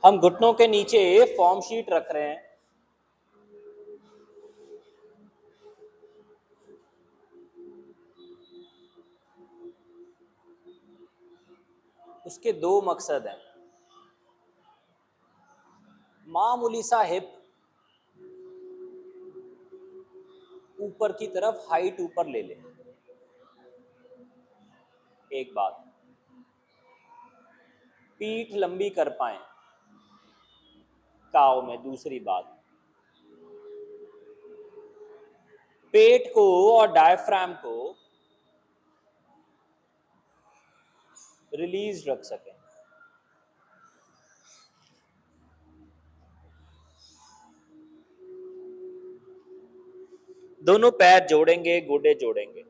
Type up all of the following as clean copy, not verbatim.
हम घुटनों के नीचे फॉर्म शीट रख रहे हैं। उसके दो मकसद हैं। मामूली सा हिप ऊपर की तरफ हाइट ऊपर ले ले, एक बात। पीठ लंबी कर पाए काव में, दूसरी बात। पेट को और डायफ्राम को रिलीज रख सकें। दोनों पैर जोड़ेंगे, गोडे जोड़ेंगे।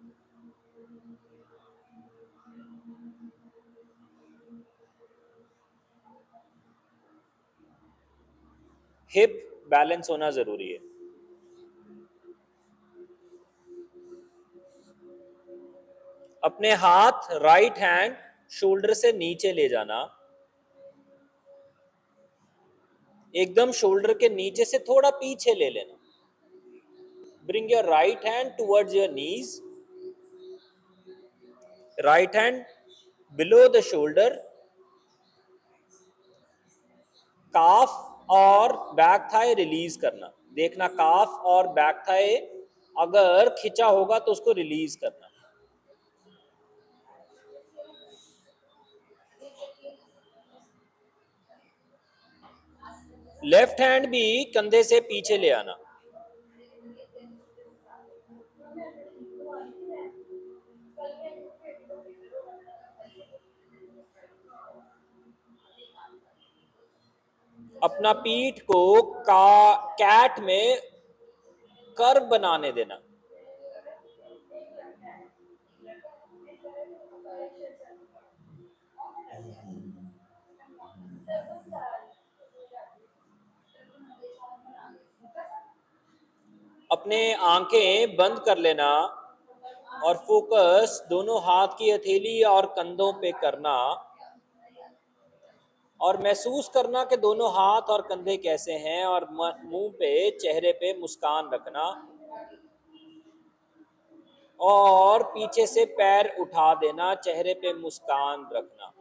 हिप बैलेंस होना जरूरी है। अपने हाथ राइट हैंड शोल्डर से नीचे ले जाना, एकदम शोल्डर के नीचे से थोड़ा पीछे ले लेना। Bring your right hand towards your knees, right hand below the shoulder, काफ और बैक थाई रिलीज करना। देखना काफ और बैक थाई अगर खिंचा होगा तो उसको रिलीज करना। लेफ्ट हैंड भी कंधे से पीछे ले आना। अपना पीठ को कैट में कर्व बनाने देना। अपने आंखें बंद कर लेना और फोकस दोनों हाथ की हथेली और कंधों पे करना, और महसूस करना कि दोनों हाथ और कंधे कैसे हैं, और मुंह पे, चेहरे पे मुस्कान रखना। और पीछे से पैर उठा देना, चेहरे पे मुस्कान रखना।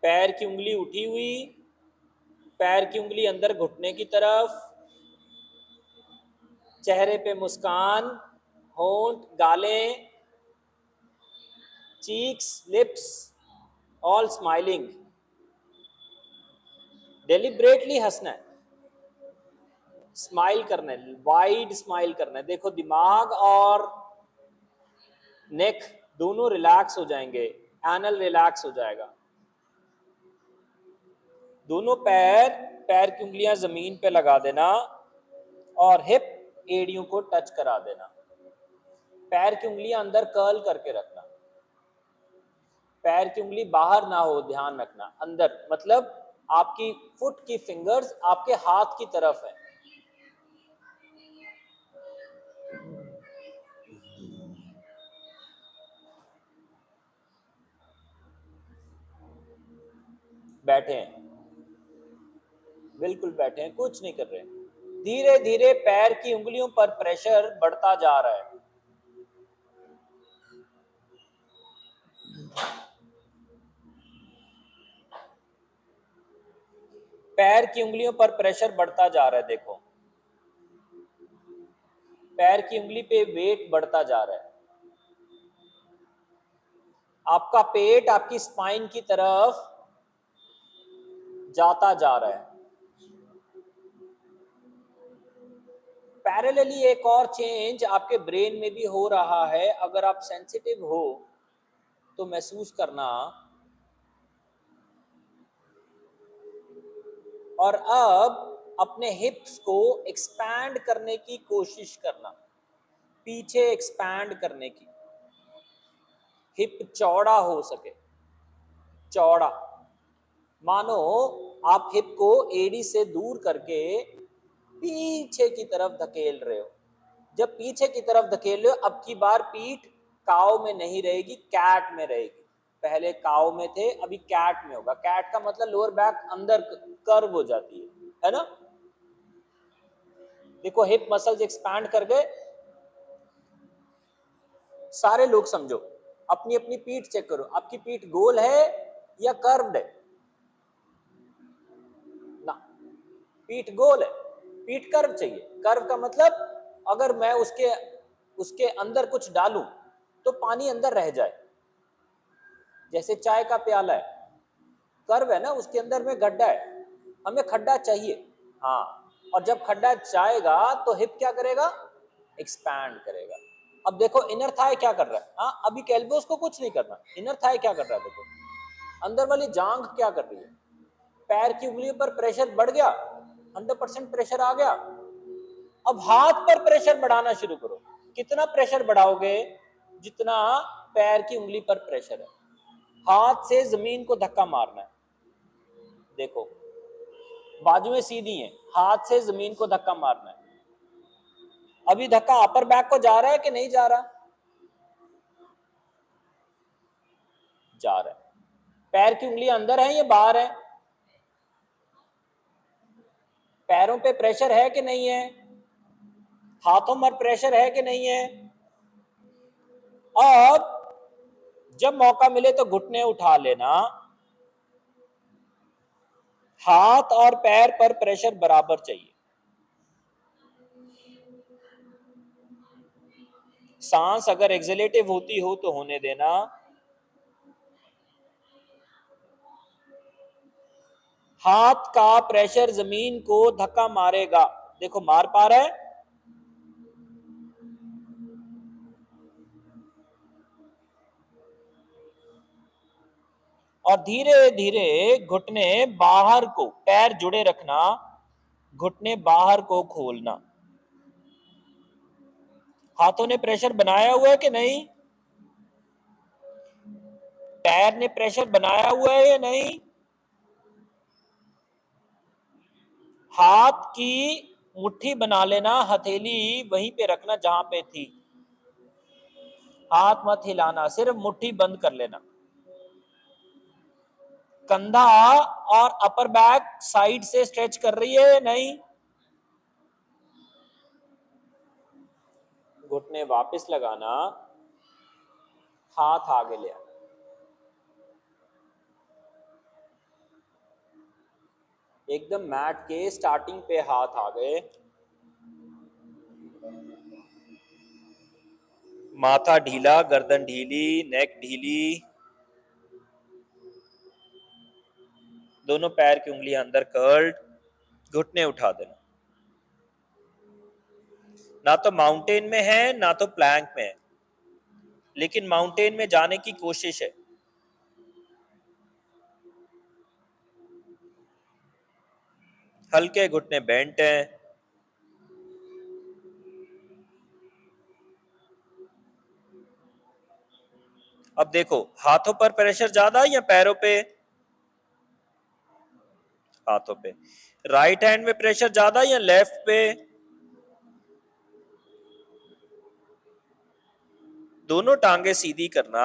पैर की उंगली उठी हुई, पैर की उंगली अंदर घुटने की तरफ, चेहरे पे मुस्कान, होंठ, गालें, cheeks, lips, all smiling. Deliberately हंसना है, स्माइल करना है, वाइड स्माइल करना है। देखो दिमाग और नेक दोनों रिलैक्स हो जाएंगे, एनल रिलैक्स हो जाएगा। दोनों पैर की उंगलियां जमीन पे लगा देना और हिप एड़ियों को टच करा देना। पैर की उंगलियां अंदर कर्ल करके रखना, पैर की उंगली बाहर ना हो, ध्यान रखना। अंदर मतलब आपकी फुट की फिंगर्स आपके हाथ की तरफ है। बैठे हैं, बिल्कुल बैठे हैं, कुछ नहीं कर रहे। धीरे धीरे पैर की उंगलियों पर प्रेशर बढ़ता जा रहा है। पैर की उंगलियों पर प्रेशर बढ़ता जा रहा है। देखो पैर की उंगली पे वेट बढ़ता जा रहा है। आपका पेट आपकी स्पाइन की तरफ जाता जा रहा है। पैरेलली एक और चेंज आपके ब्रेन में भी हो रहा है। अगर आप सेंसिटिव हो तो महसूस करना। और अब अपने हिप्स को एक्सपैंड करने की कोशिश करना, पीछे एक्सपैंड करने की। हिप चौड़ा हो सके, चौड़ा। मानो आप हिप को एड़ी से दूर करके पीछे की तरफ धकेल रहे हो। जब पीछे की तरफ धकेल रहे हो, अब की बार पीठ काव में नहीं रहेगी, कैट में रहेगी। पहले काव में थे, अभी कैट में होगा। कैट का मतलब लोअर बैक अंदर कर्व हो जाती है ना। देखो हिप मसल्स एक्सपैंड कर गए। सारे लोग समझो, अपनी अपनी पीठ चेक करो, आपकी पीठ गोल है या कर्व्ड है? ना, पीठ गोल है, पीठ कर्व चाहिए। कर्व का मतलब अगर मैं उसके उसके अंदर कुछ डालूं तो पानी अंदर रह जाए। जैसे चाय का प्याला है, कर्व है ना, उसके अंदर में गड्ढा है, हमें खड्डा चाहिए। हाँ, और जब खड्डा जाएगा तो हिप क्या करेगा? एक्सपैंड करेगा। अब देखो इनर थाई क्या कर रहा है। हाँ, अभी एल्बोस को कुछ नहीं करना, इनर थाई क्या कर रहा है? देखो अंदर वाली जांघ क्या कर रही है? पैर की उंगलियों पर प्रेशर बढ़ गया, 100% प्रेशर आ गया। अब हाथ पर प्रेशर बढ़ाना शुरू करो। कितना प्रेशर बढ़ाओगे? जितना पैर की उंगली पर प्रेशर है। हाथ से जमीन को धक्का मारना है। देखो बाजुएं सीधी हैं, हाथ से जमीन को धक्का मारना है। अभी धक्का अपर बैक को जा रहा है कि नहीं जा रहा? जा रहा है। पैर की उंगली अंदर है या बाहर है? पैरों पे प्रेशर है कि नहीं है? हाथों पर प्रेशर है कि नहीं है? अब जब मौका मिले तो घुटने उठा लेना। हाथ और पैर पर प्रेशर बराबर चाहिए। सांस अगर एक्सलेटिव होती हो तो होने देना। हाथ का प्रेशर जमीन को धक्का मारेगा। देखो मार पा रहा है? और धीरे धीरे घुटने बाहर को, पैर जुड़े रखना, घुटने बाहर को खोलना। हाथों ने प्रेशर बनाया हुआ है कि नहीं? पैर ने प्रेशर बनाया हुआ है या नहीं? हाथ की मुट्ठी बना लेना, हथेली वहीं पे रखना जहां पे थी। हाथ मत हिलाना, सिर्फ मुट्ठी बंद कर लेना। कंधा और अपर बैक साइड से स्ट्रेच कर रही है या नहीं? घुटने वापस लगाना, हाथ आगे ले आना। एकदम मैट के स्टार्टिंग पे हाथ आ गए। माथा ढीला, गर्दन ढीली, नेक ढीली। दोनों पैर की उंगलियां अंदर कर्ल्ड। घुटने उठा देना। ना तो माउंटेन में है ना तो प्लैंक में है, लेकिन माउंटेन में जाने की कोशिश है। हल्के घुटने बेंट हैं। अब देखो हाथों पर प्रेशर ज्यादा या पैरों पे? हाथों पे। राइट हैंड में प्रेशर ज्यादा या लेफ्ट पे? दोनों टांगे सीधी करना,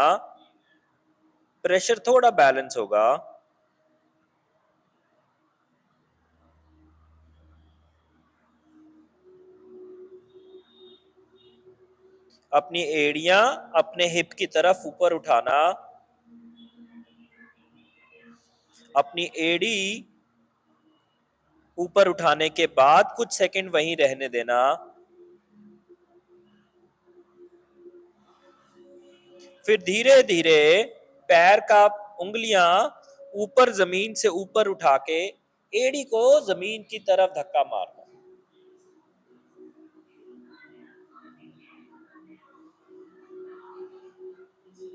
प्रेशर थोड़ा बैलेंस होगा। अपनी एड़ियां अपने हिप की तरफ ऊपर उठाना। अपनी एड़ी ऊपर उठाने के बाद कुछ सेकंड वहीं रहने देना। फिर धीरे धीरे पैर का उंगलियां ऊपर जमीन से ऊपर उठा के एड़ी को जमीन की तरफ धक्का मारना।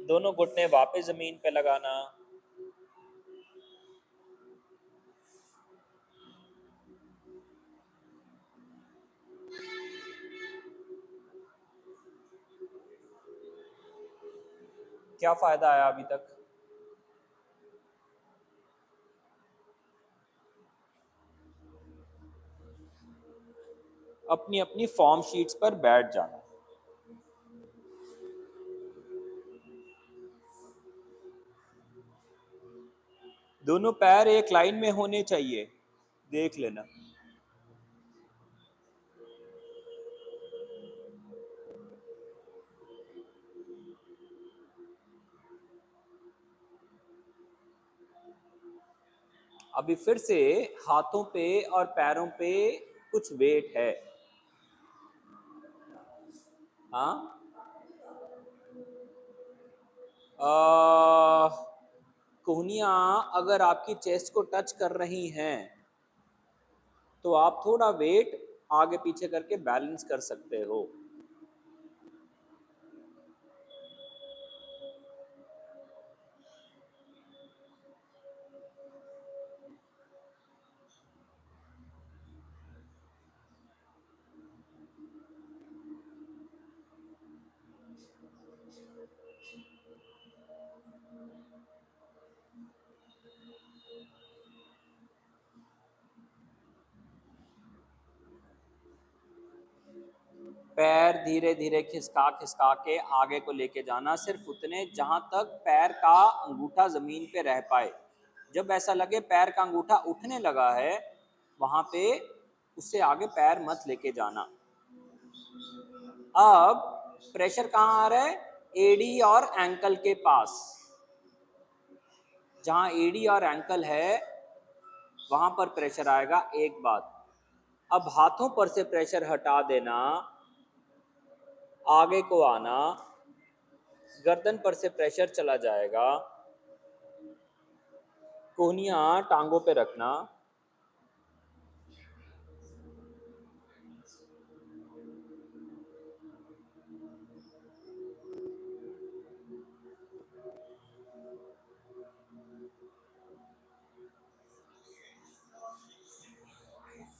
दोनों घुटने वापस जमीन पे लगाना। क्या फायदा आया अभी तक? अपनी अपनी फॉर्म शीट्स पर बैठ जाना। दोनों पैर एक लाइन में होने चाहिए, देख लेना। अभी फिर से हाथों पे और पैरों पे कुछ वेट है। हाँ, कोहनियां अगर आपकी चेस्ट को टच कर रही हैं तो आप थोड़ा वेट आगे पीछे करके बैलेंस कर सकते हो। पैर धीरे धीरे खिसका खिसका के आगे को लेके जाना, सिर्फ उतने जहां तक पैर का अंगूठा जमीन पे रह पाए। जब ऐसा लगे पैर का अंगूठा उठने लगा है, वहां पे उससे आगे पैर मत लेके जाना। अब प्रेशर कहाँ आ रहा है? एडी और एंकल के पास। जहां एडी और एंकल है वहां पर प्रेशर आएगा। एक बात, अब हाथों पर से प्रेशर हटा देना, आगे को आना, गर्दन पर से प्रेशर चला जाएगा, कोहनियां टांगों पे रखना,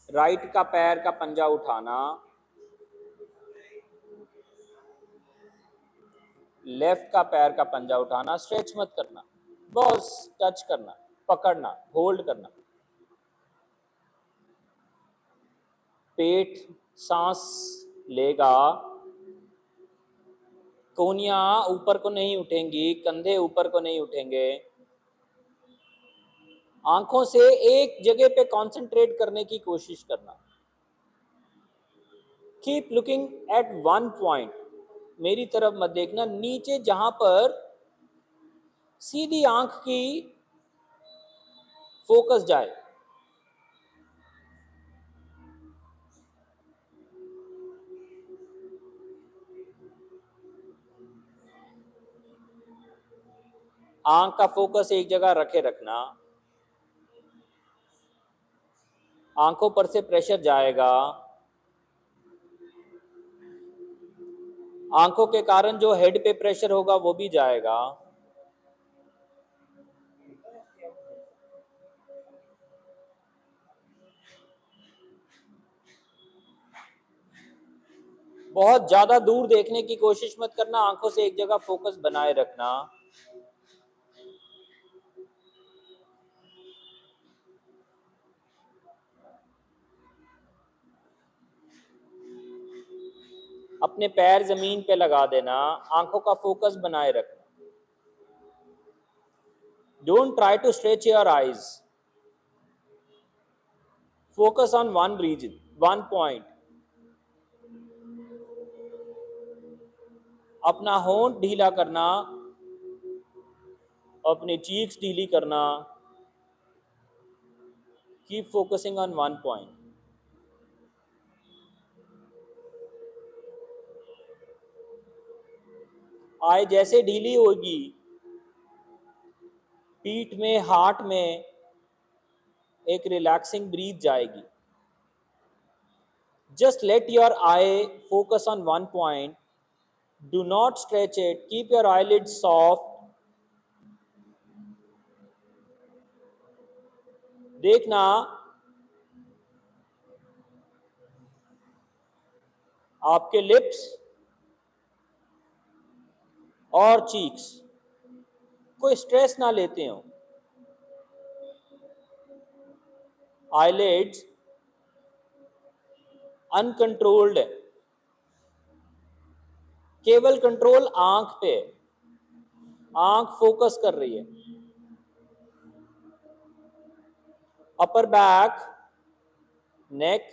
राइट का पैर का पंजा उठाना, लेफ्ट का पैर का पंजा उठाना, स्ट्रेच मत करना, बस टच करना, पकड़ना, होल्ड करना। पेट सांस लेगा, कोहनियां ऊपर को नहीं उठेंगी, कंधे ऊपर को नहीं उठेंगे। आंखों से एक जगह पे कंसंट्रेट करने की कोशिश करना। Keep looking at one point, मेरी तरफ मत देखना, नीचे जहां पर सीधी आंख की फोकस जाए। आंख का फोकस एक जगह रखे रखना। आंखों पर से प्रेशर जाएगा, आंखों के कारण जो हेड पे प्रेशर होगा वो भी जाएगा। बहुत ज्यादा दूर देखने की कोशिश मत करना, आंखों से एक जगह फोकस बनाए रखना। अपने पैर जमीन पे लगा देना, आंखों का फोकस बनाए रखना। Don't try to stretch your eyes, focus on one region, one point. अपना होंठ ढीला करना, अपने चीक्स ढीली करना। Keep focusing on one point. Eye जैसे ढीली होगी, पीठ में, हार्ट में एक रिलैक्सिंग ब्रीथ जाएगी। Just let your eye focus on one point, do not stretch it, keep your eyelids soft. देखना आपके लिप्स और चीक्स कोई स्ट्रेस ना लेते हो। आईलिड्स अनकंट्रोल्ड है, केवल कंट्रोल आंख पे, आंख फोकस कर रही है। अपर बैक, नेक,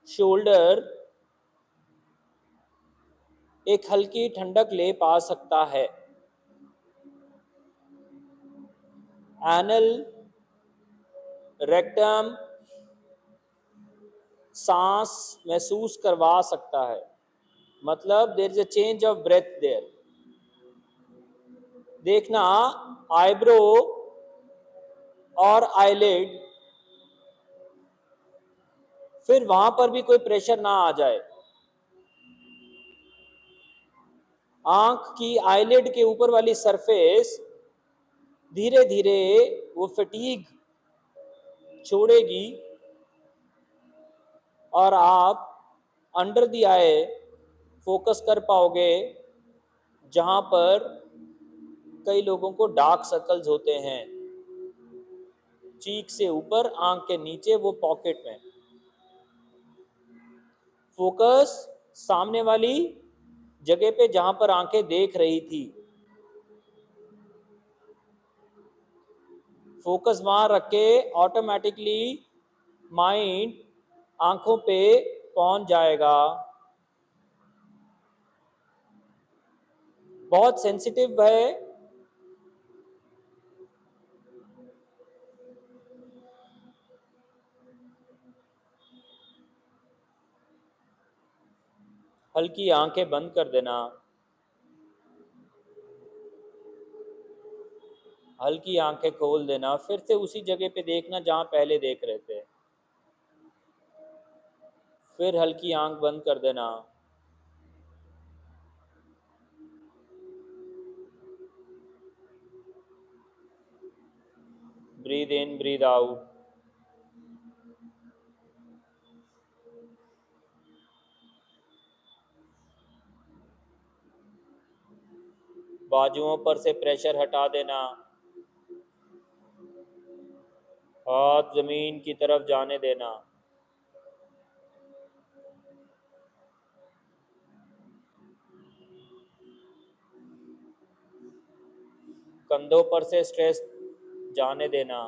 शोल्डर एक हल्की ठंडक ले पा सकता है। एनल, रेक्टम सांस महसूस करवा सकता है, मतलब there is a change of breath there. देखना आईब्रो और आईलिड, फिर वहां पर भी कोई प्रेशर ना आ जाए। आंख की आईलिड के ऊपर वाली सरफेस धीरे धीरे वो फटीग छोड़ेगी और आप अंडर द आई फोकस कर पाओगे, जहां पर कई लोगों को डार्क सर्कल्स होते हैं, चीक से ऊपर आंख के नीचे वो पॉकेट में। फोकस सामने वाली जगह पे जहां पर आंखें देख रही थी, फोकस वहां रख के ऑटोमेटिकली माइंड आंखों पे पहुंच जाएगा। बहुत सेंसिटिव है। हल्की आंखें बंद कर देना, हल्की आंखें खोल देना, फिर से उसी जगह पे देखना जहां पहले देख रहे थे, फिर हल्की आंख बंद कर देना। Breathe in, breathe out. बाजुओं पर से प्रेशर हटा देना, हाथ जमीन की तरफ जाने देना। कंधों पर से स्ट्रेस जाने देना।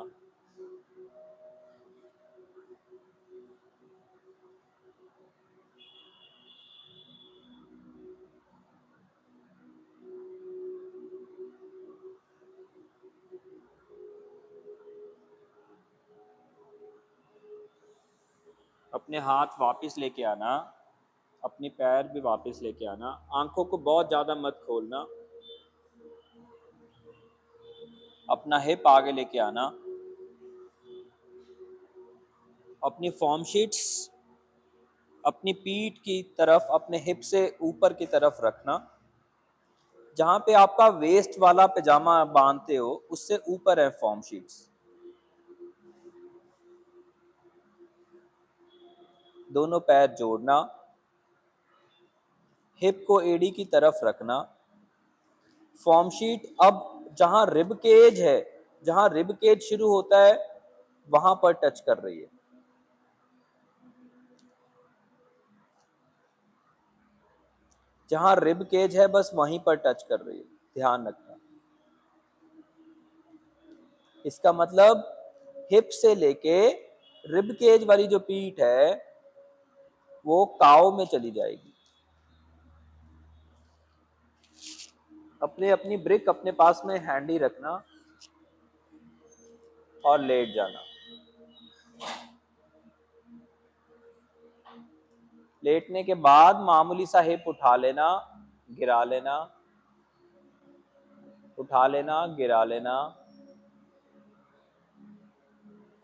अपने हाथ वापस लेके आना, अपनी पैर भी वापस लेके आना। आंखों को बहुत ज़्यादा मत खोलना। अपना हिप आगे लेके आना। अपनी फॉर्म शीट्स अपनी पीठ की तरफ, अपने हिप से ऊपर की तरफ रखना। जहां पे आपका वेस्ट वाला पजामा बांधते हो उससे ऊपर है फॉर्म शीट्स। दोनों पैर जोड़ना, हिप को एड़ी की तरफ रखना। फॉर्म शीट अब जहां रिब केज है, जहां रिब केज शुरू होता है वहां पर टच कर रही है। जहां रिब केज है बस वहीं पर टच कर रही है, ध्यान रखना। इसका मतलब हिप से लेके रिब केज वाली जो पीठ है वो काव में चली जाएगी। अपने अपनी ब्रिक अपने पास में हैंडी रखना और लेट जाना। लेटने के बाद मामूली सा हिप उठा लेना, गिरा लेना, उठा लेना, गिरा लेना,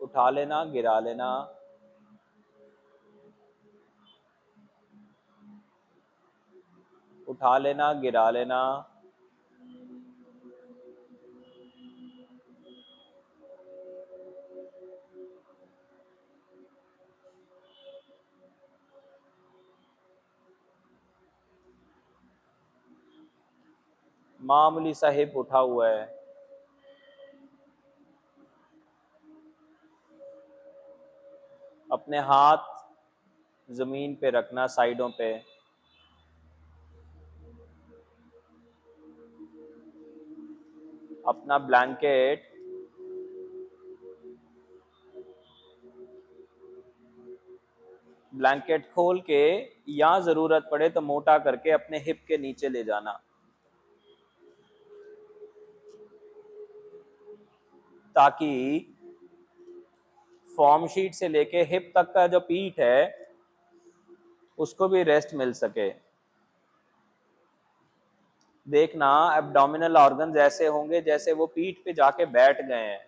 उठा लेना, गिरा लेना। उठा लेना, गिरा लेना। मामूली सा हिप उठा हुआ है। अपने हाथ जमीन पे रखना, साइडों पे। अपना ब्लैंकेट ब्लैंकेट खोल के या जरूरत पड़े तो मोटा करके अपने हिप के नीचे ले जाना, ताकि फॉर्म शीट से लेके हिप तक का जो पीठ है उसको भी रेस्ट मिल सके। देखना एब्डोमिनल ऑर्गन्स ऐसे होंगे जैसे वो पीठ पे जाके बैठ गए हैं।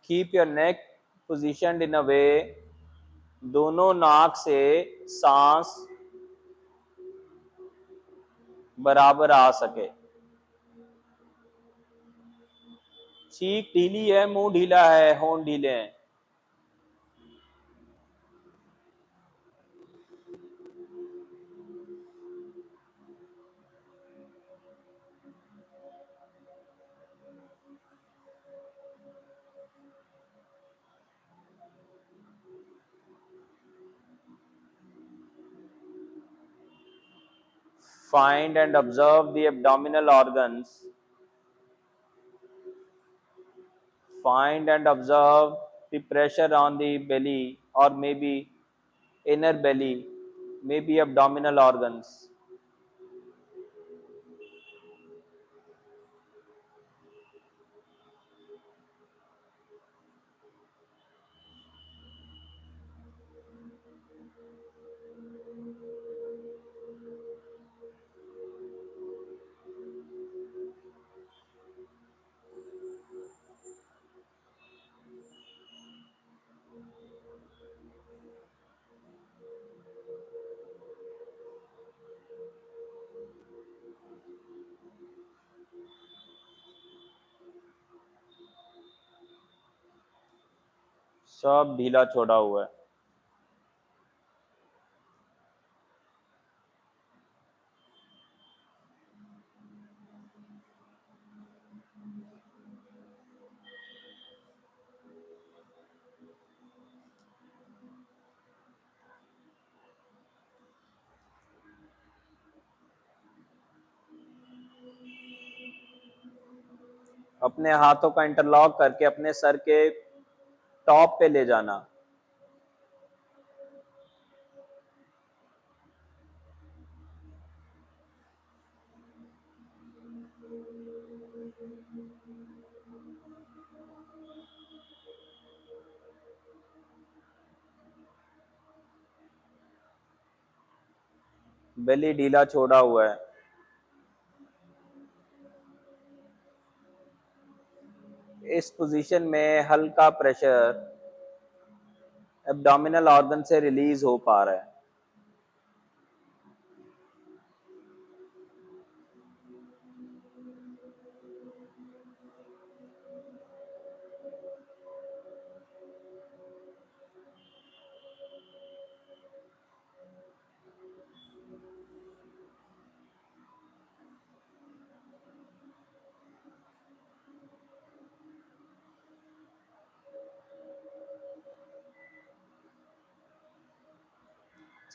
कीप योर नेक पोजिशनड इन अ वे, दोनों नाक से सांस बराबर आ सके। चीक ढीली है, मुंह ढीला है, होंठ ढीले हैं। Find and observe the abdominal organs. Find and observe the pressure on the belly, or maybe inner belly, maybe abdominal organs. सब ढीला छोड़ा हुआ है। अपने हाथों का इंटरलॉक करके अपने सर के टॉप पे ले जाना। बेली ढीला छोड़ा हुआ है। इस पोजीशन में हल्का प्रेशर एब्डोमिनल ऑर्गन से रिलीज हो पा रहा है।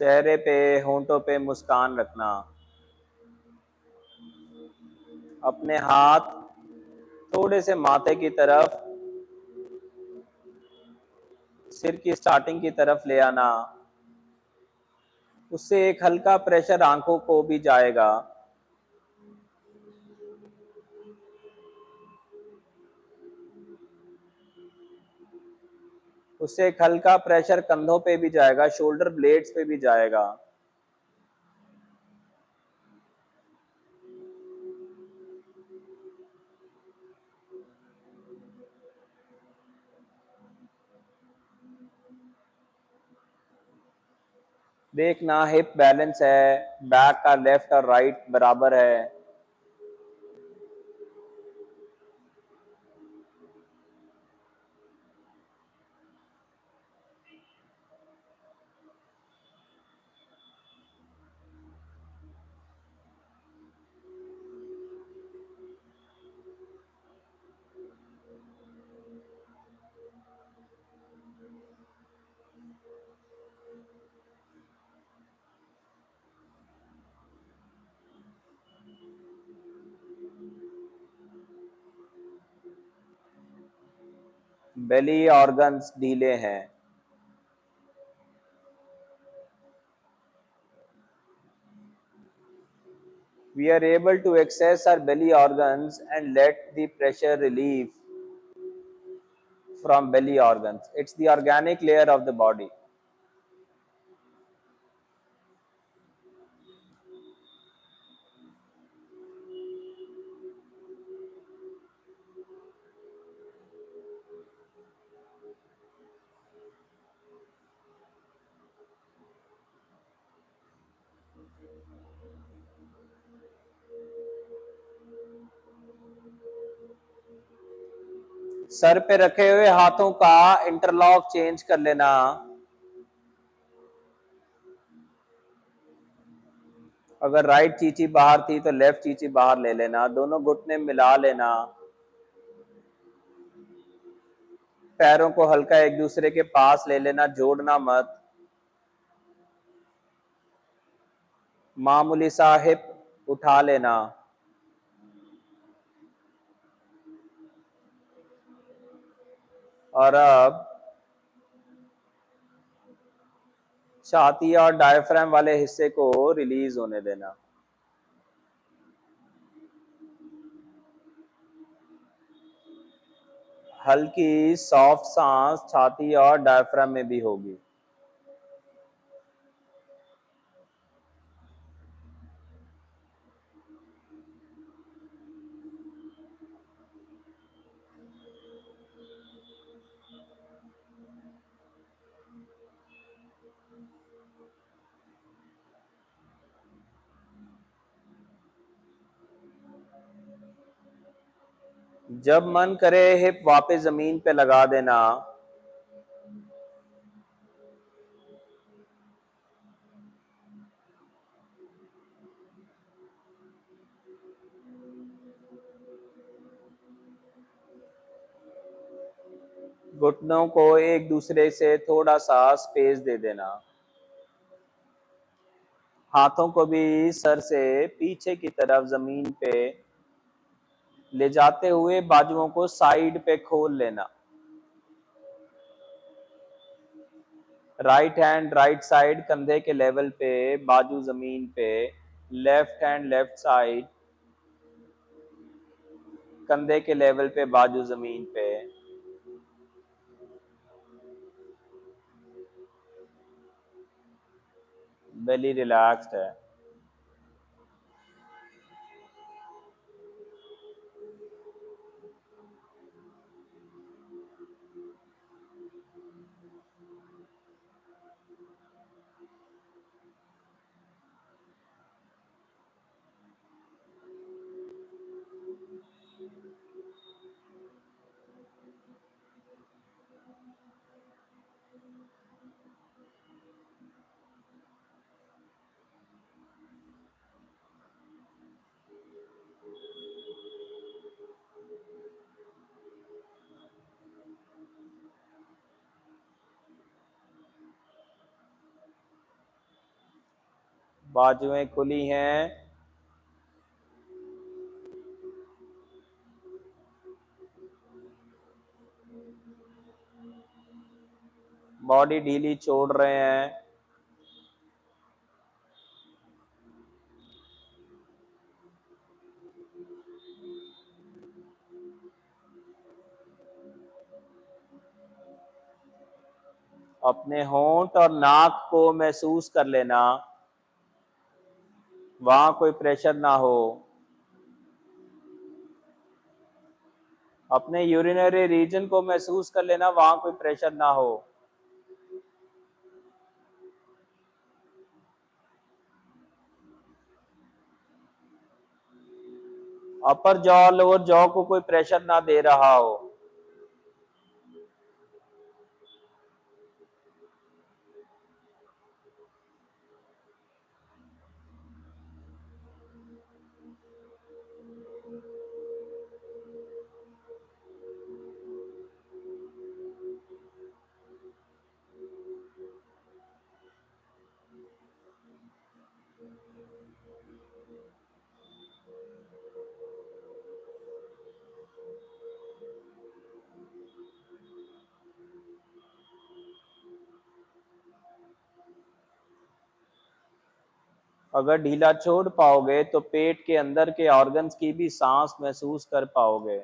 चेहरे पे, होंठों पे मुस्कान रखना। अपने हाथ थोड़े से माथे की तरफ, सिर की स्टार्टिंग की तरफ ले आना। उससे एक हल्का प्रेशर आंखों को भी जाएगा। उससे एक हल्का प्रेशर कंधों पे भी जाएगा, शोल्डर ब्लेड्स पे भी जाएगा। देखना हिप बैलेंस है, बैक का लेफ्ट और राइट बराबर है। बेली ऑर्गन्स ढीले हैं। We are able to access our belly organs and let the pressure relief from belly organs. It's the organic layer of the body. Sir पे रखे हुए हाथों का इंटरलॉक चेंज कर लेना। अगर राइट चीची बाहर थी तो लेफ्ट चीची बाहर ले लेना, दोनों घुटने मिला लेना। पैरों को हल्का एक दूसरे के पास ले लेना, जोड़ना मत। मामूली सा हिप उठा लेना। और अब छाती और डायफ्राम वाले हिस्से को रिलीज होने देना। हल्की सॉफ्ट सांस छाती और डायफ्राम में भी होगी। जब मन करे हिप वापस जमीन पे लगा देना। घुटनों को एक दूसरे से थोड़ा सा स्पेस दे देना। हाथों को भी सर से पीछे की तरफ जमीन पे ले जाते हुए बाजुओं को साइड पे खोल लेना। राइट हैंड राइट साइड कंधे के लेवल पे, बाजू जमीन पे। लेफ्ट हैंड लेफ्ट साइड कंधे के लेवल पे, बाजू जमीन पे। बेली रिलैक्स्ड है। बाजुएं खुली हैं। बॉडी ढीली छोड़ रहे हैं। अपने होंठ और नाक को महसूस कर लेना, वहां कोई प्रेशर ना हो। अपने यूरिनरी रीजन को महसूस कर लेना, वहां कोई प्रेशर ना हो। अपर जॉ लोअर जॉ को कोई प्रेशर ना दे रहा हो। अगर ढीला छोड़ पाओगे तो पेट के अंदर के ऑर्गन्स की भी सांस महसूस कर पाओगे।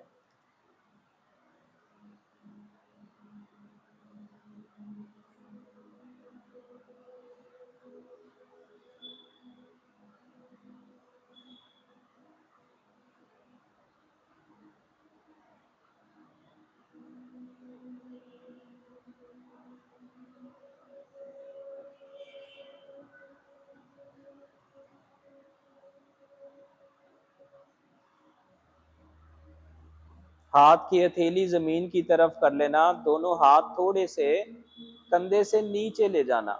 हाथ की हथेली जमीन की तरफ कर लेना, दोनों हाथ थोड़े से कंधे से नीचे ले जाना।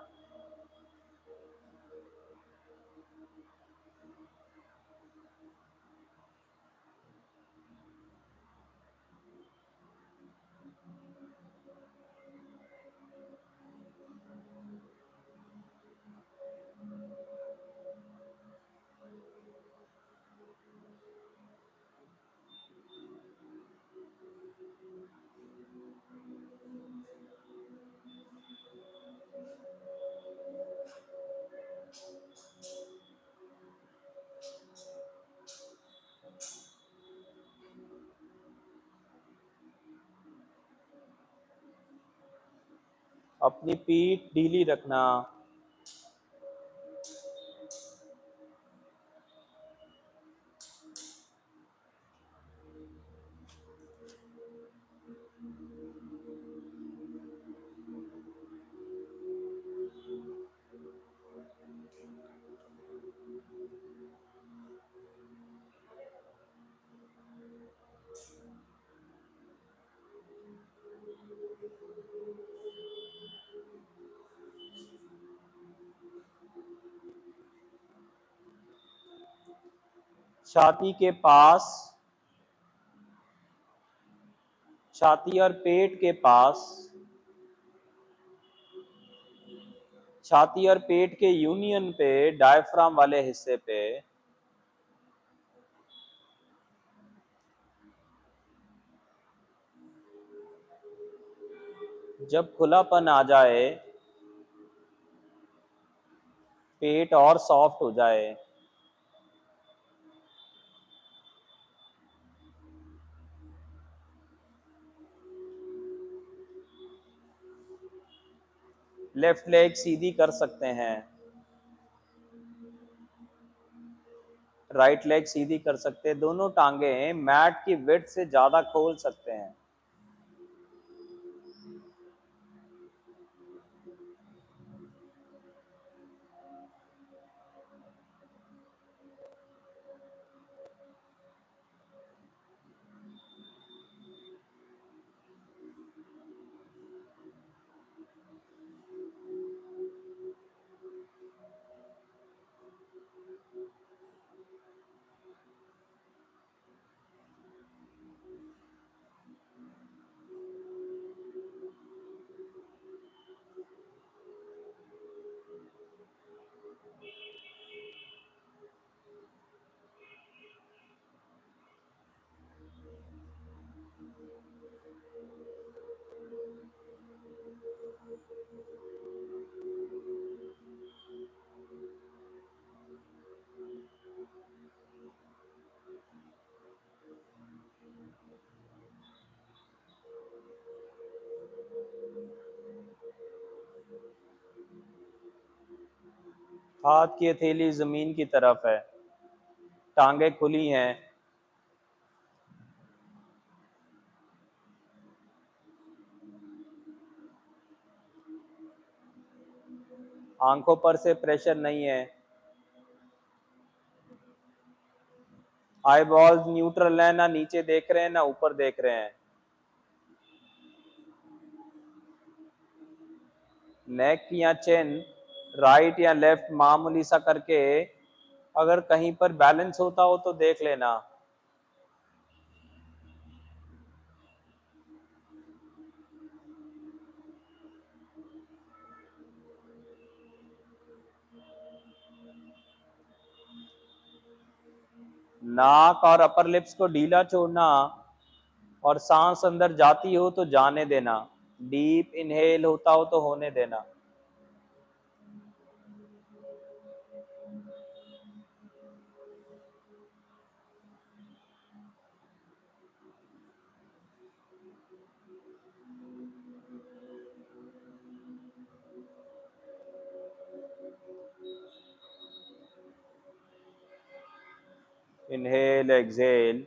अपनी पीठ ढीली रखना। छाती के पास, छाती और पेट के पास, छाती और पेट के यूनियन पे, डायफ्राम वाले हिस्से पे जब खुलापन आ जाए, पेट और सॉफ्ट हो जाए, लेफ्ट लेग सीधी कर सकते हैं, राइट लेग सीधी कर सकते हैं, दोनों टांगे मैट की विड्थ से ज्यादा खोल सकते हैं। हाथ की हथेली जमीन की तरफ है, टांगे खुली हैं, आंखों पर से प्रेशर नहीं है, आई बॉल्स न्यूट्रल है, ना नीचे देख रहे हैं ना ऊपर देख रहे हैं। नेक या चिन राइट या लेफ्ट मामूली सा करके, अगर कहीं पर बैलेंस होता हो तो देख लेना। नाक और अपर लिप्स को ढीला छोड़ना, और सांस अंदर जाती हो तो जाने देना, डीप इनहेल होता हो तो होने देना। Inhale exhale,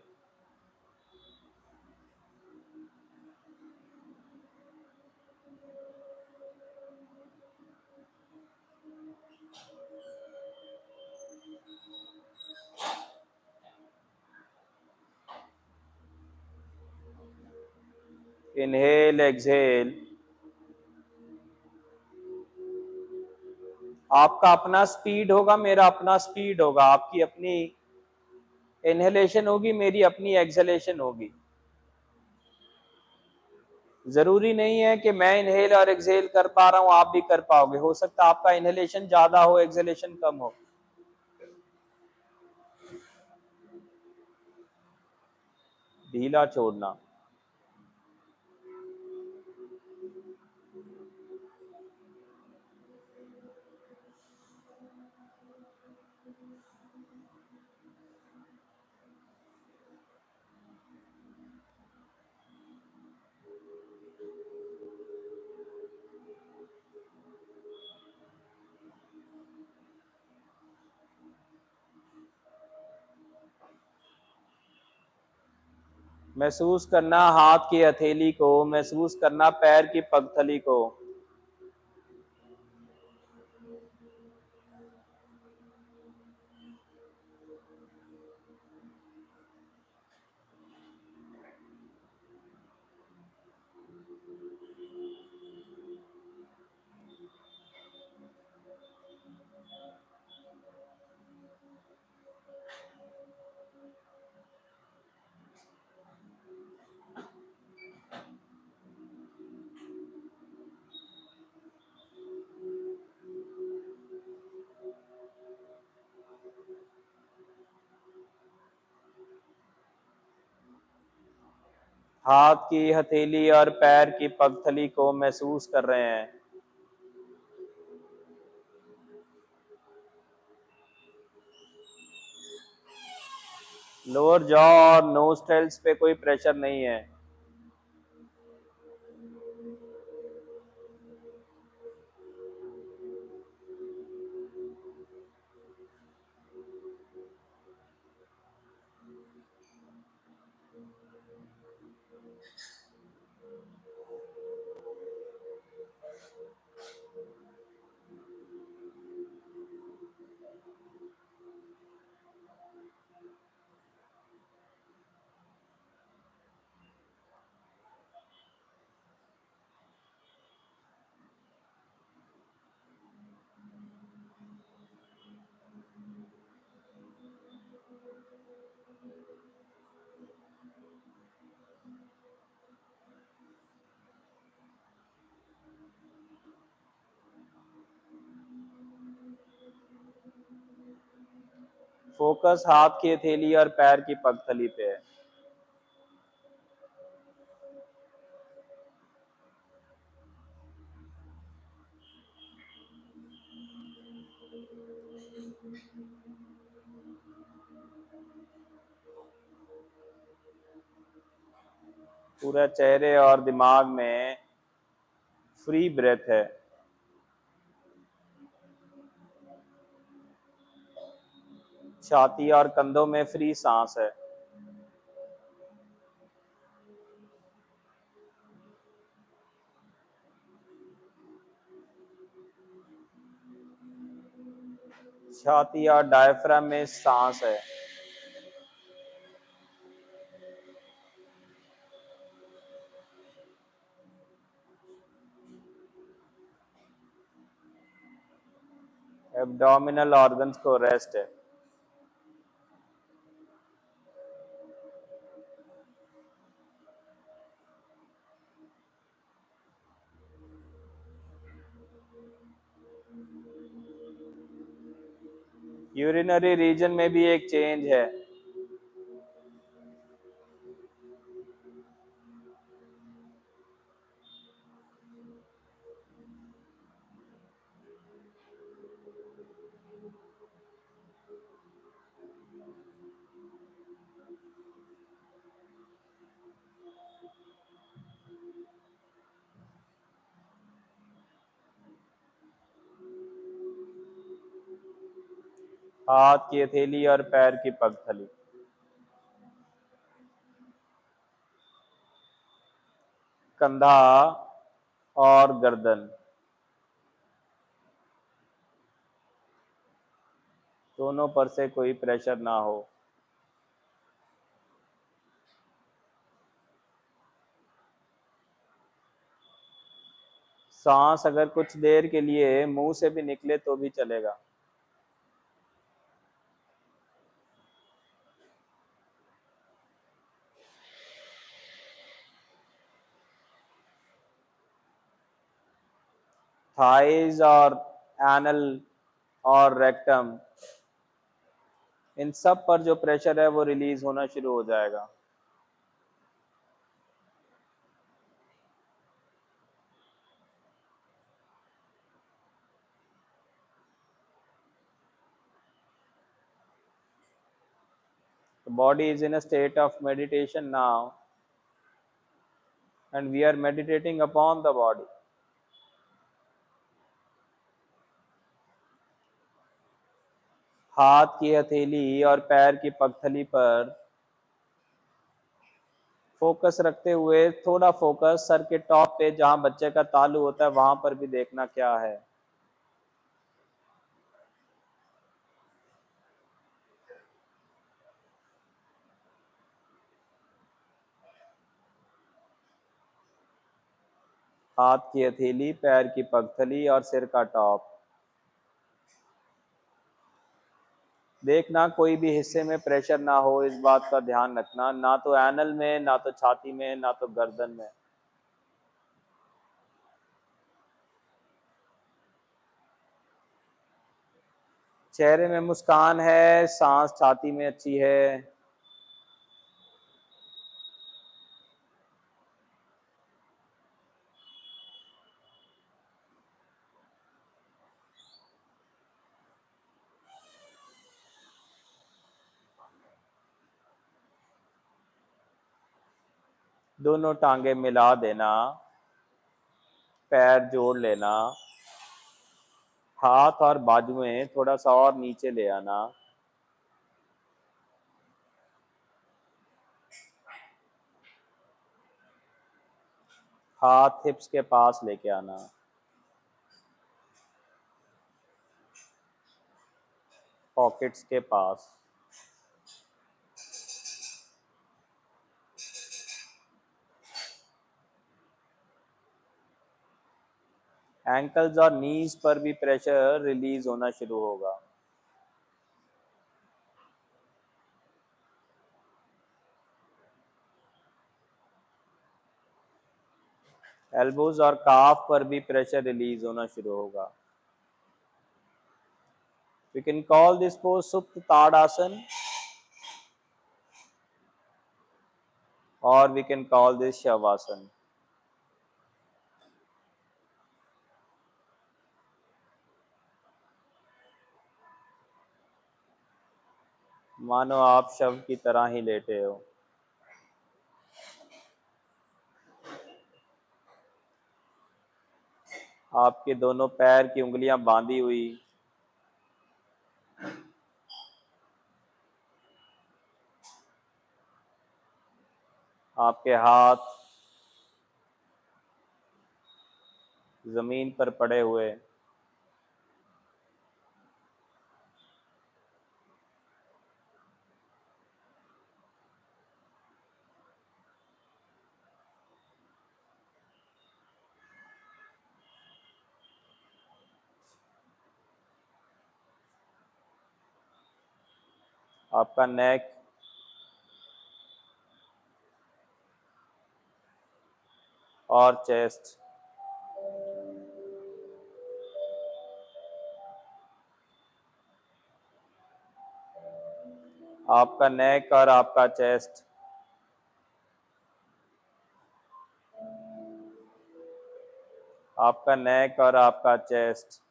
inhale exhale. आपका अपना स्पीड होगा, मेरा अपना स्पीड होगा, आपकी अपनी इनहेलेशन होगी, मेरी अपनी एक्सहेलेशन होगी। जरूरी नहीं है कि मैं इनहेल और एक्सहेल कर पा रहा हूं आप भी कर पाओगे, हो सकता है आपका इनहेलेशन ज्यादा हो, एक्सहेलेशन कम हो। ढीला छोड़ना। महसूस करना हाथ की हथेली को, महसूस करना पैर की पगथली को। हाथ की हथेली और पैर की पगथली को महसूस कर रहे हैं। लोअर जॉ और नोस्ट्रेल्स पे कोई प्रेशर नहीं है। फोकस हाथ की हथेली और पैर की पगथली पे है। पूरा चेहरे और दिमाग में फ्री ब्रेथ है। छाती और कंधों में फ्री सांस है। छाती और डायफ्राम में सांस है। एब्डोमिनल ऑर्गन्स को रेस्ट है। यूरिनरी रीजन में भी एक चेंज है। हाथ की हथेली और पैर की पगथली। कंधा और गर्दन दोनों पर से कोई प्रेशर ना हो। सांस अगर कुछ देर के लिए मुंह से भी निकले तो भी चलेगा। थाइज और एनल और रेक्टम, इन सब पर जो प्रेशर है वो रिलीज होना शुरू हो जाएगा। The body is in a state of meditation now, and we are meditating upon the body. हाथ की हथेली और पैर की पगथली पर फोकस रखते हुए थोड़ा फोकस सर के टॉप पे जहां बच्चे का तालू होता है वहां पर भी देखना क्या है। हाथ की हथेली, पैर की पगथली और सिर का टॉप। देखना कोई भी हिस्से में प्रेशर ना हो, इस बात का ध्यान रखना, ना तो एनल में, ना तो छाती में, ना तो गर्दन में। चेहरे में मुस्कान है, सांस छाती में अच्छी है। दोनों टांगे मिला देना, पैर जोड़ लेना, हाथ और बाजुएं थोड़ा सा और नीचे ले आना। हाथ हिप्स के पास लेके आना। पॉकेट्स के पास। एंकल्स और नीज पर भी प्रेशर रिलीज होना शुरू होगा। एल्बोज और काफ पर भी प्रेशर रिलीज होना शुरू होगा। We can call this pose Supta Tadasana, or we can call this Shavasana. मानो आप शव की तरह ही लेटे हो। आपके दोनों पैर की उंगलियां बांधी हुई, आपके हाथ जमीन पर पड़े हुए। आपका नेक और चेस्ट, आपका नेक और आपका चेस्ट, आपका नेक और आपका चेस्ट,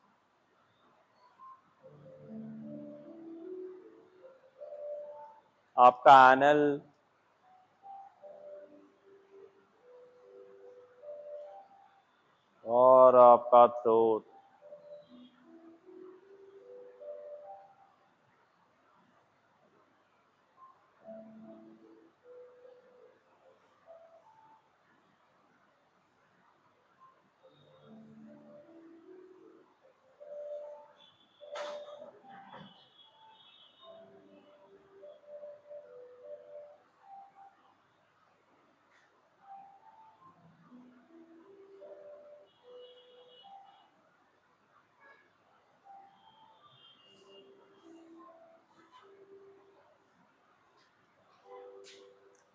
आपका एनल और आपका थ्रोट।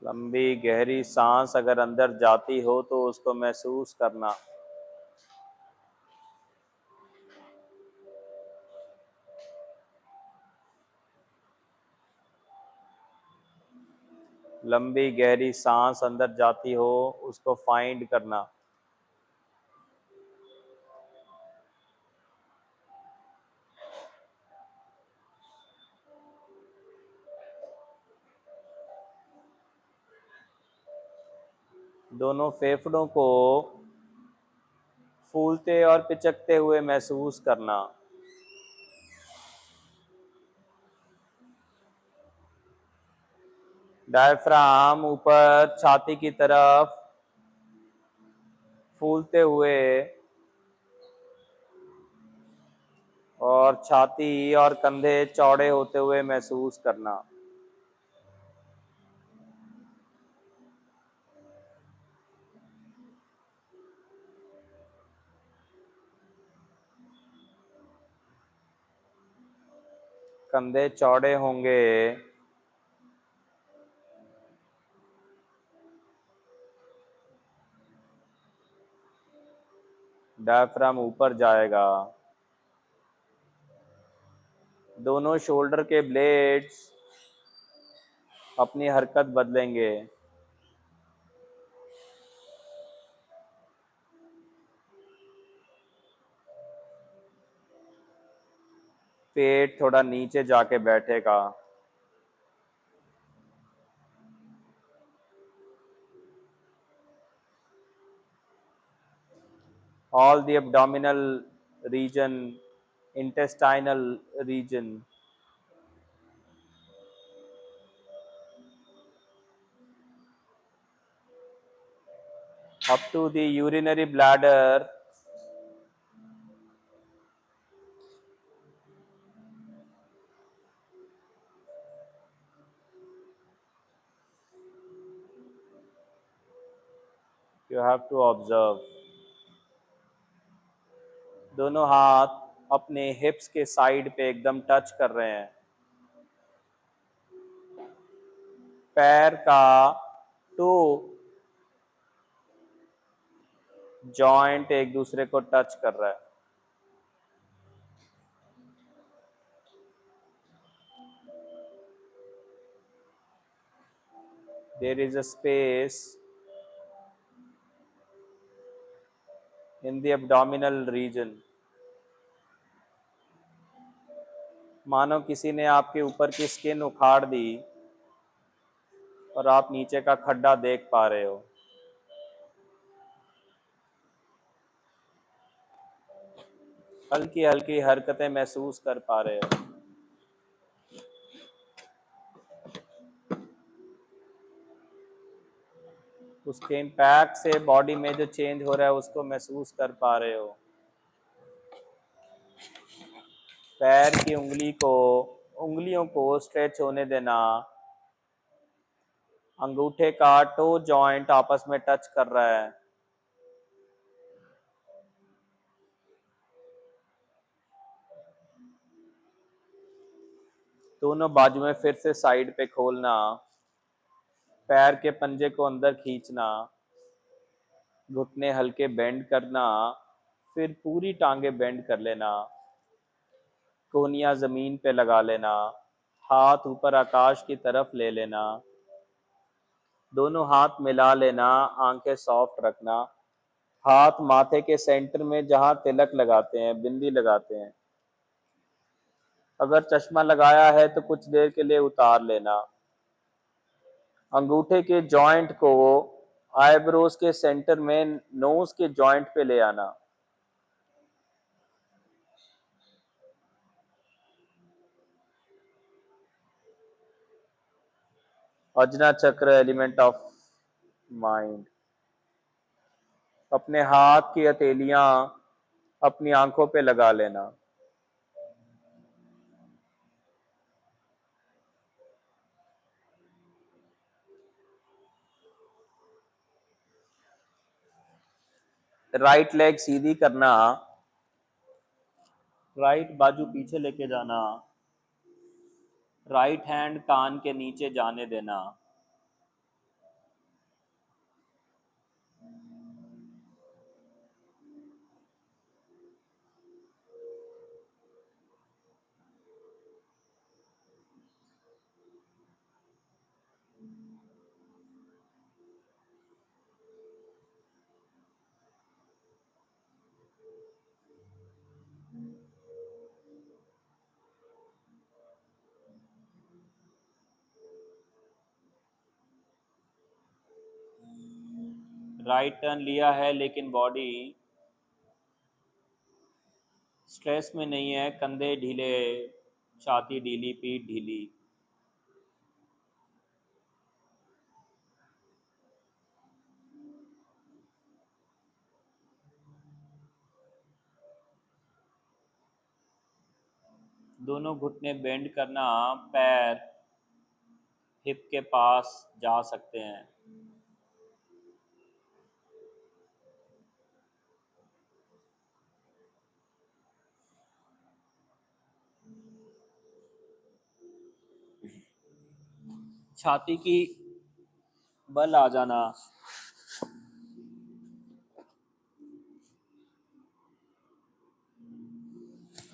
लंबी गहरी सांस अगर अंदर जाती हो तो उसको महसूस करना। लंबी गहरी सांस अंदर जाती हो उसको फाइंड करना। दोनों फेफड़ों को फूलते और पिचकते हुए महसूस करना। डायफ्राम ऊपर छाती की तरफ फूलते हुए और छाती और कंधे चौड़े होते हुए महसूस करना। कंधे चौड़े होंगे, डायफ्राम ऊपर जाएगा। दोनों शोल्डर के ब्लेड्स अपनी हरकत बदलेंगे। पेट थोड़ा नीचे जाके बैठेगा। All the abdominal region, intestinal region, up to the urinary bladder, you have to observe. दोनों हाथ अपने हिप्स के साइड पे एकदम टच कर रहे हैं। पैर का टो जॉइंट एक दूसरे को टच कर रहा है। There is a space in the abdominal region. मानो किसी ने आपके ऊपर की स्किन उखाड़ दी और आप नीचे का खड्डा देख पा रहे हो। हल्की हल्की हरकतें महसूस कर पा रहे हो। उसके इम्पैक्ट से बॉडी में जो चेंज हो रहा है उसको महसूस कर पा रहे हो। पैर की उंगलियों को स्ट्रेच होने देना। अंगूठे का टो जॉइंट आपस में टच कर रहा है। दोनों बाजुएं फिर से साइड पे खोलना। पैर के पंजे को अंदर खींचना। घुटने हल्के बेंड करना। फिर पूरी टांगे बेंड कर लेना। कोहनियां जमीन पे लगा लेना। हाथ ऊपर आकाश की तरफ ले लेना। दोनों हाथ मिला लेना। आंखें सॉफ्ट रखना। हाथ माथे के सेंटर में जहां तिलक लगाते हैं, बिंदी लगाते हैं, अगर चश्मा लगाया है तो कुछ देर के लिए उतार लेना। अंगूठे के जॉइंट को आईब्रोज के सेंटर में नोज के जॉइंट पे ले आना। अजना चक्र, एलिमेंट ऑफ माइंड। अपने हाथ की हथेलियां अपनी आंखों पे लगा लेना। राइट लेग सीधी करना। राइट बाजू पीछे लेके जाना। राइट हैंड कान के नीचे जाने देना। राइट टर्न लिया है लेकिन बॉडी स्ट्रेस में नहीं है, कंधे ढीले, छाती ढीली, पीठ ढीली। दोनों घुटने बेंड करना, पैर हिप के पास जा सकते हैं। छाती की बल आ जाना।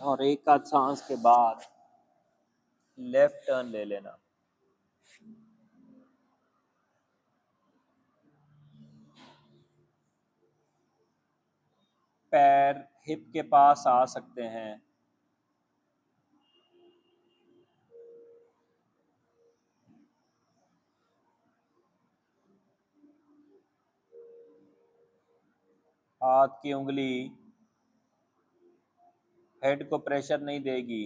और एक आध सांस के बाद लेफ्ट टर्न ले लेना। पैर हिप के पास आ सकते हैं। हाथ की उंगली हेड को प्रेशर नहीं देगी।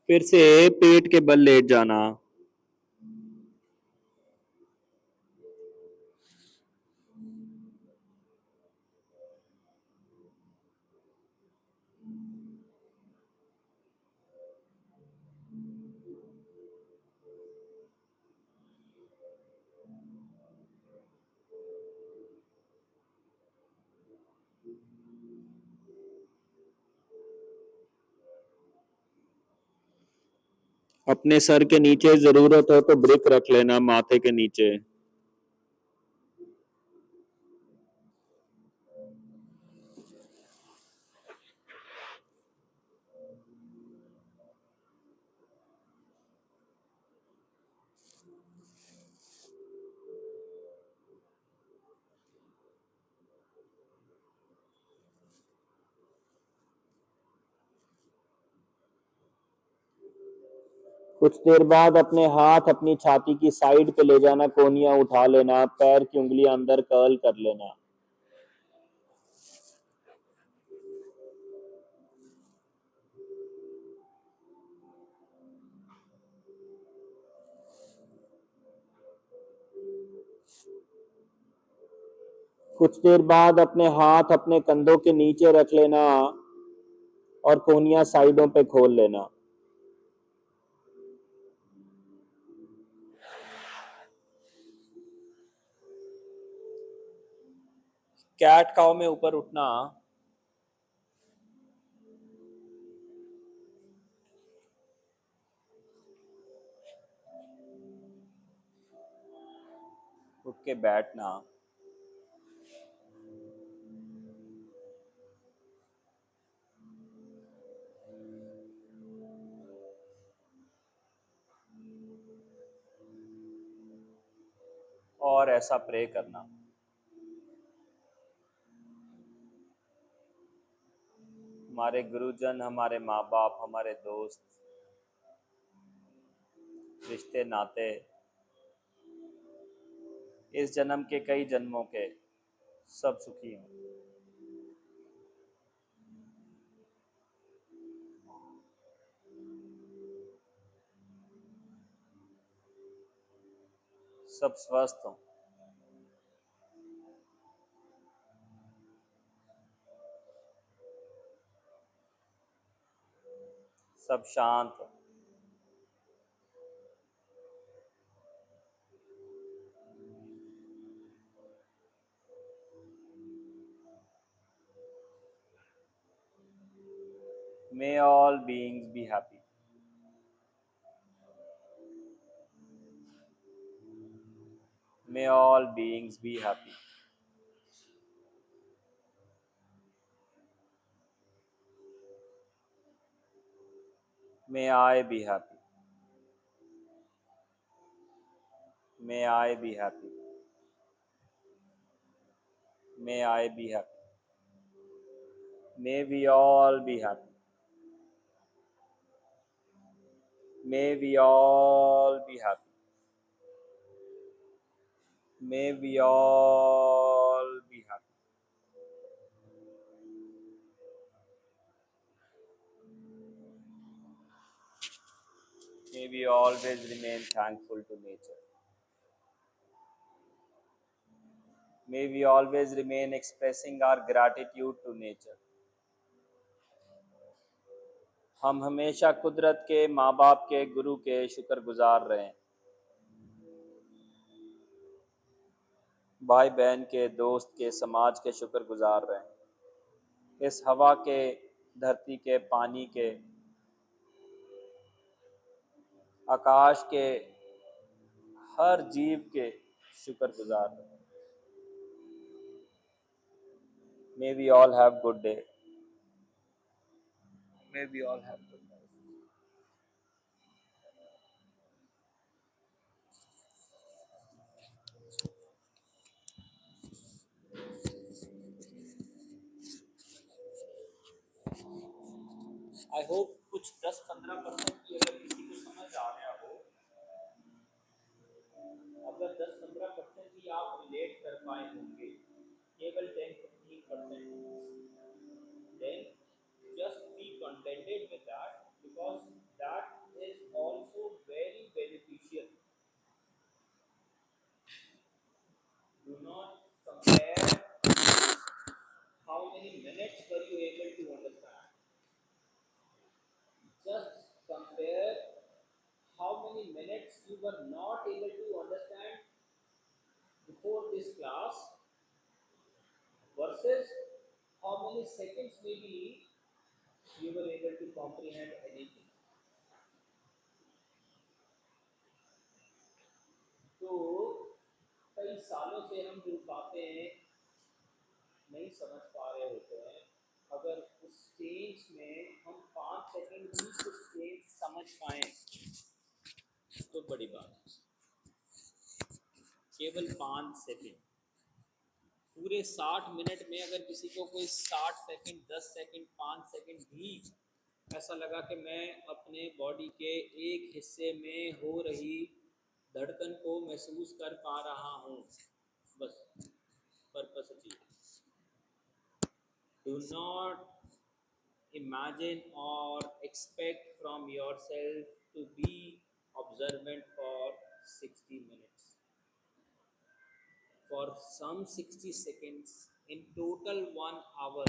फिर से पेट के बल लेट जाना। अपने सर के नीचे जरूरत हो तो ब्रिक रख लेना माथे के नीचे। कुछ देर बाद अपने हाथ अपनी छाती की साइड पे ले जाना, कोहनियां उठा लेना, पैर की उंगलियां अंदर कर्ल कर लेना। कुछ देर बाद अपने हाथ अपने कंधों के नीचे रख लेना और कोहनियां साइडों पे खोल लेना। कैट काउ में ऊपर उठना। उठ के बैठना। और ऐसा प्रे करना, हमारे गुरुजन, हमारे माँ बाप, हमारे दोस्त, रिश्ते नाते इस जन्म के कई जन्मों के सब सुखी हों। सब स्वस्थ हों। सब शांत हों। May all beings be happy. May all beings be happy. May I be happy. May I be happy. May I be happy. May we all be happy. May we all be happy. May we all be happy. May we always remain thankful to nature. May we always remain expressing our gratitude to nature. हम हमेशा कुदरत के, माँ बाप के, गुरु के शुक्रगुजार रहें। भाई बहन के, दोस्त के, समाज के शुक्रगुजार रहें। इस हवा के, धरती के, पानी के, आकाश के, हर जीव के शुक्रगुजार रहें। May we all have good day. May we all have good day. I hope कुछ 10-15% की अगर किसी को समझ आ रहा हो, अगर 10-15% भी आप रिलेट कर पाए होंगे, केवल 10-15%, then just be contented with that, because that is also very beneficial. Do not compare how many minutes were you able to understand. Just compare how many minutes you were not able to understand before this class versus how many seconds maybe you were able to comprehend anything. तो कई सालों से हम जो बातें नहीं समझ पा रहे होते हैं, अगर उस स्टेज में हम 5 सेकंड भी कुछ स्टेज समझ पाए तो बड़ी बात। केवल 5 सेकंड, पूरे 60 मिनट में अगर किसी को कोई 60 सेकंड, 10 सेकंड, 5 सेकंड भी ऐसा लगा कि मैं अपने बॉडी के एक हिस्से में हो रही धड़कन को महसूस कर पा रहा हूँ, बस purpose achieve. Do not imagine or expect from yourself to be observant for 60 minutes. For some 60 seconds, in total 1 hour,